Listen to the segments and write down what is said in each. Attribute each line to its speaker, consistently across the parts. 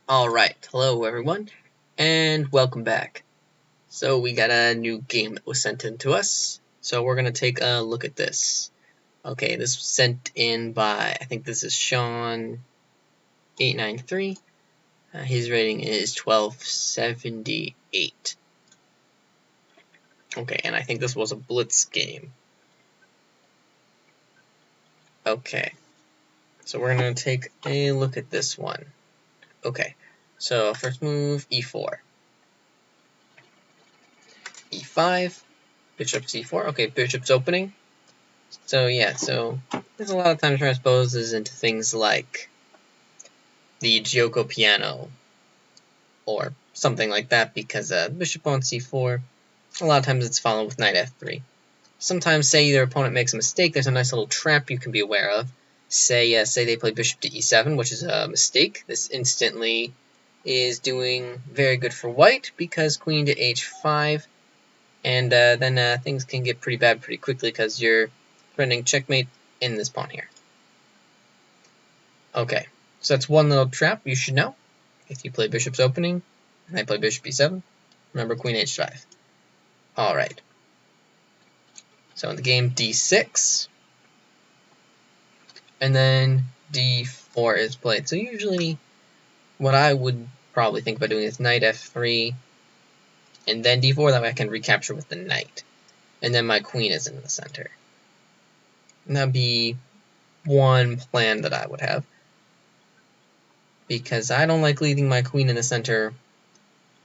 Speaker 1: Alright, hello everyone, and welcome back. So we got a new game that was sent in to us, so we're going to take a look at this. Okay, this was sent in by, I think this is sean893. His rating is 1278. Okay, and I think this was a blitz game. Okay, so we're going to take a look at this one. Okay, so first move, e4. e5, bishop c4. Okay, bishop's opening. So yeah, so there's a lot of times transposes into things like the Giocco piano or something like that, because bishop on c4, a lot of times it's followed with knight f3. Sometimes, say your opponent makes a mistake, there's a nice little trap you can be aware of. Say they play bishop to e7, which is a mistake. This instantly is doing very good for white, because queen to h5, and then things can get pretty bad pretty quickly, because you're threatening checkmate in this pawn here. Okay, so that's one little trap you should know. If you play bishop's opening, and I play bishop e7, remember queen h5. Alright. So in the game, d6, and then d4 is played. So usually, what I would probably think about doing is knight f3, and then d4, that way I can recapture with the knight. And then my queen is in the center. And that'd be one plan that I would have, because I don't like leaving my queen in the center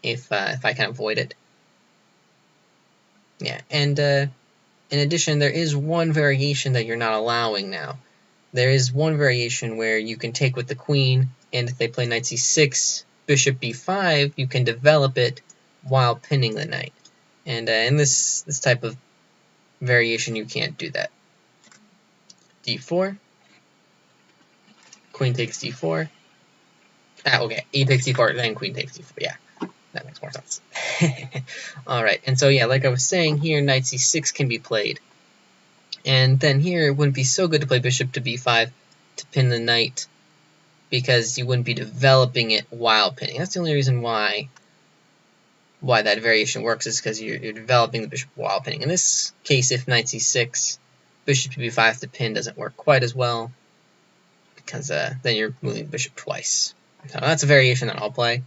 Speaker 1: if I can avoid it. Yeah, and in addition, there is one variation that you're not allowing now. There is one variation where you can take with the queen, and if they play knight c6, bishop b5, you can develop it while pinning the knight. And in this type of variation, you can't do that. d4, queen takes d4. Okay, e takes d4, then queen takes d4, yeah. That makes more sense. Alright, and so yeah, like I was saying here, knight c6 can be played. And then here, it wouldn't be so good to play bishop to b5 to pin the knight, because you wouldn't be developing it while pinning. That's the only reason why that variation works, is because you're developing the bishop while pinning. In this case, if knight c6, bishop to b5 to pin doesn't work quite as well, because then you're moving the bishop twice. So that's a variation that I'll play.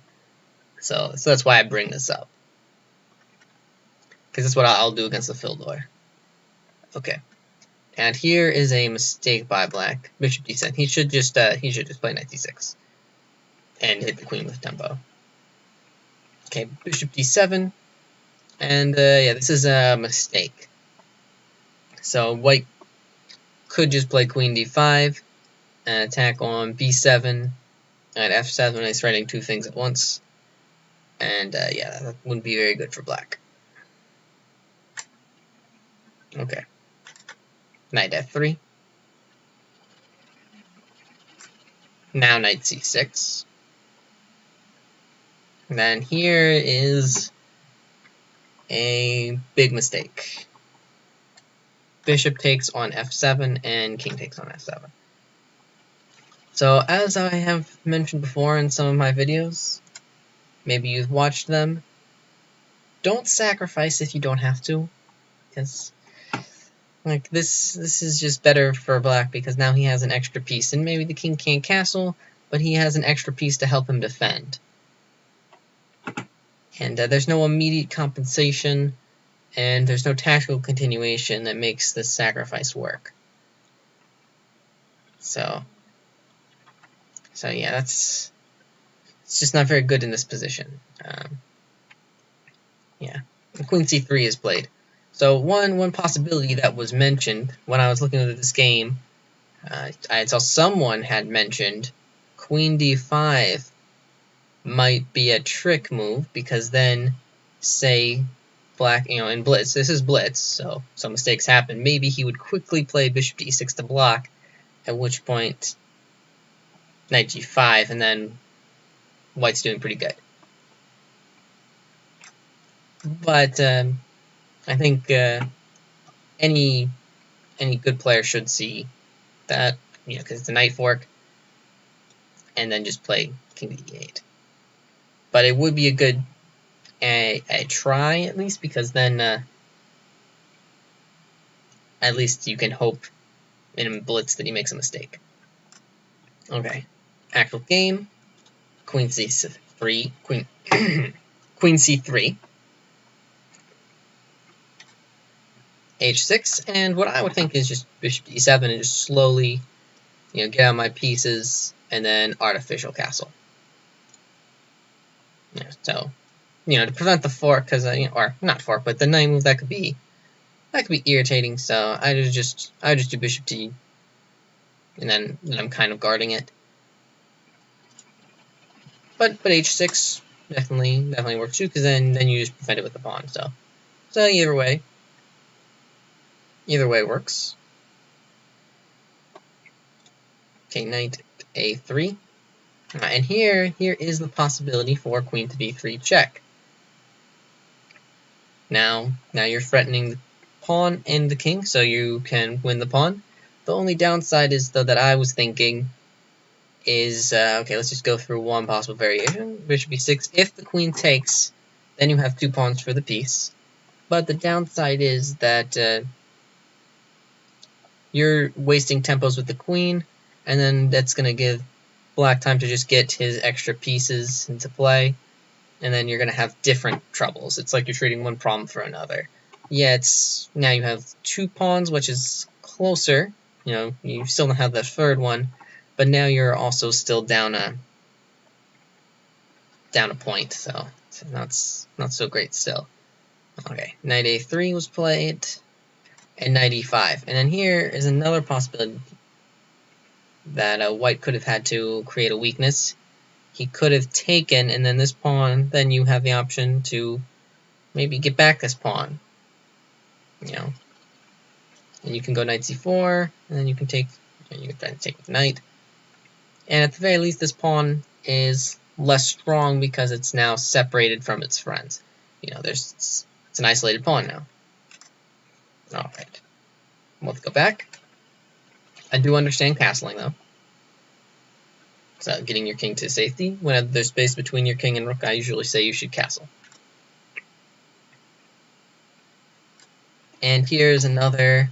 Speaker 1: So that's why I bring this up, because that's what I'll do against the Fildor. Okay, and here is a mistake by black. Bishop d7. He should just play knight d6 and hit the queen with tempo. Okay, bishop d7, and yeah, this is a mistake. So white could just play queen d5 and attack on b7 and f7. He's threatening two things at once. And yeah, that wouldn't be very good for black. Okay. Knight f3. Now knight c6. And then here is a big mistake. Bishop takes on f7 and king takes on f7. So as I have mentioned before in some of my videos, maybe you've watched them, don't sacrifice if you don't have to, because like this is just better for black, because now he has an extra piece, and maybe the king can't castle, but he has an extra piece to help him defend. And there's no immediate compensation, and there's no tactical continuation that makes this sacrifice work. So yeah, it's just not very good in this position. Yeah, and queen c3 is played. So one possibility that was mentioned when I was looking at this game, I saw someone had mentioned queen d5 might be a trick move, because then, say black, in blitz, this is blitz, so some mistakes happen, maybe he would quickly play bishop to e6 to block, at which point knight g5, and then white's doing pretty good. But I think any good player should see that, because it's a knight fork, and then just play king to e8. but it would be a good a try at least, because then at least you can hope in a blitz that he makes a mistake. Okay, actual game. Queen c3, queen queen c3, h6, and what I would think is just bishop d7 and just slowly, get out my pieces and then artificial castle. So, to prevent the fork, because or not fork, but the knight move that could be irritating. So I just do bishop d, and then I'm kind of guarding it. But h6 definitely works too, because then you just prevent it with the pawn. So either way works. Okay, knight a3, and here is the possibility for queen to b3 check. Now you're threatening the pawn and the king, so you can win the pawn. The only downside is, though, that I was thinking is, okay, let's just go through one possible variation. Bishop b6, if the queen takes, then you have 2 pawns for the piece. But the downside is that you're wasting tempos with the queen, and then that's going to give black time to just get his extra pieces into play, and then you're going to have different troubles. It's like you're treating one problem for another. Yeah, now you have 2 pawns, which is closer. You still don't have the third one, but now you're also still down a point, so that's not so great still. Okay, knight a3 was played, and knight e5, and then here is another possibility that white could have had to create a weakness. He could have taken, and then this pawn, then you have the option to maybe get back this pawn. And you can go knight c4, and then you can take with knight. And at the very least, this pawn is less strong because it's now separated from its friends. It's an isolated pawn now. Alright. We'll go back. I do understand castling, though. So getting your king to safety. Whenever there's space between your king and rook, I usually say you should castle. And here's another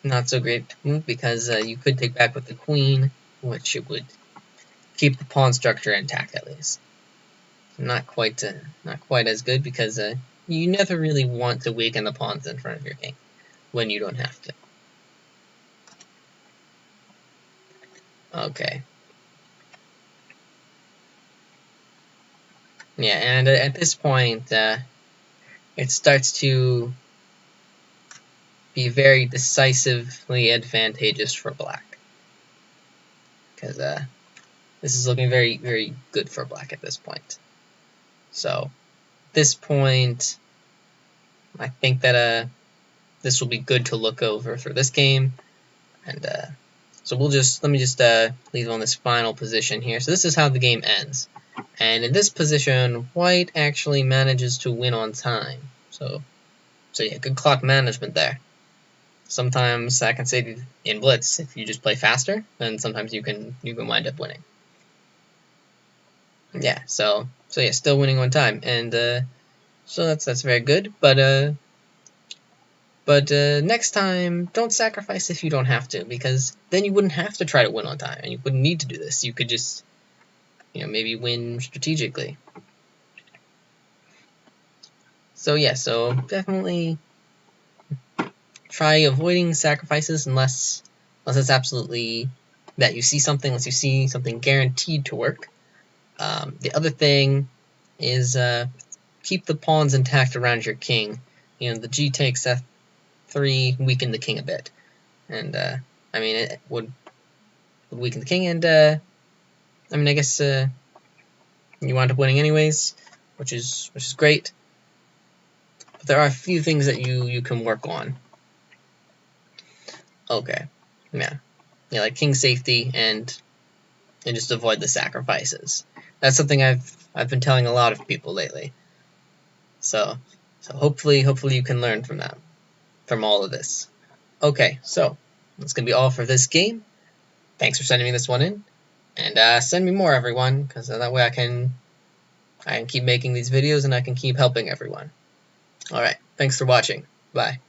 Speaker 1: not so great move, because you could take back with the queen, which it would keep the pawn structure intact at least. Not quite as good, because you never really want to weaken the pawns in front of your king when you don't have to. Okay. Yeah, and at this point, it starts to be very decisively advantageous for black, because this is looking very, very good for black at this point. So, at this point, I think that this will be good to look over for this game, and so let me just leave on this final position here. So this is how the game ends, and in this position, white actually manages to win on time. So yeah, good clock management there. Sometimes I can say in blitz, if you just play faster, then sometimes you can wind up winning. Yeah, so yeah, still winning on time, and so that's very good. But next time, don't sacrifice if you don't have to, because then you wouldn't have to try to win on time, and you wouldn't need to do this. You could just, maybe win strategically. So yeah, so definitely try avoiding sacrifices unless it's absolutely that you see something, unless you see something guaranteed to work. The other thing is keep the pawns intact around your king. The g takes f3 weaken the king a bit, and I mean it would weaken the king, and I mean I guess you wind up winning anyways, which is great. But there are a few things that you can work on. Okay, yeah, like king safety and just avoid the sacrifices. That's something I've been telling a lot of people lately. So hopefully you can learn from all of this. Okay, so that's gonna be all for this game. Thanks for sending me this one in, and send me more, everyone, because that way I can I can keep making these videos and I can keep helping everyone. Alright, thanks for watching. Bye.